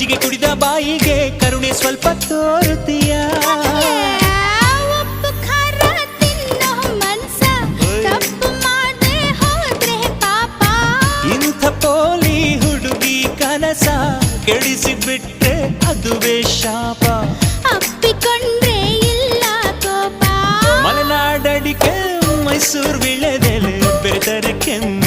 ಮಜ್ಜಿಗೆ ಕುಡಿದ ಬಾಯಿಗೆ ಕರುಣೆ ಸ್ವಲ್ಪ ತೋರುತ್ತೀಯ. ಉಪ್ಪು ಖಾರ ತಿನ್ನೋ ಮನ್ಸ ತಪ್ಪು ಮಾಡದೆ ಹೋದ್ರೆ ಪಾಪ. ಇಂಥ ಪೋಲಿ ಹುಡುಗಿ ಕನಸ ಕೆಡಿಸಿ ಬಿಟ್ರೆ ಅದುವೇ ಶಾಪ. ಅಪ್ಪಿಕೊಂಡ್ರೆ ಇಲ್ಲ ಕೋಪ. ಮಲೆನಾಡಡಿಕೆ ಮೈಸೂರು ವಿಳೆದೆಲೆ ಬೆರೆತರೆ ಕೆಮ್ಮ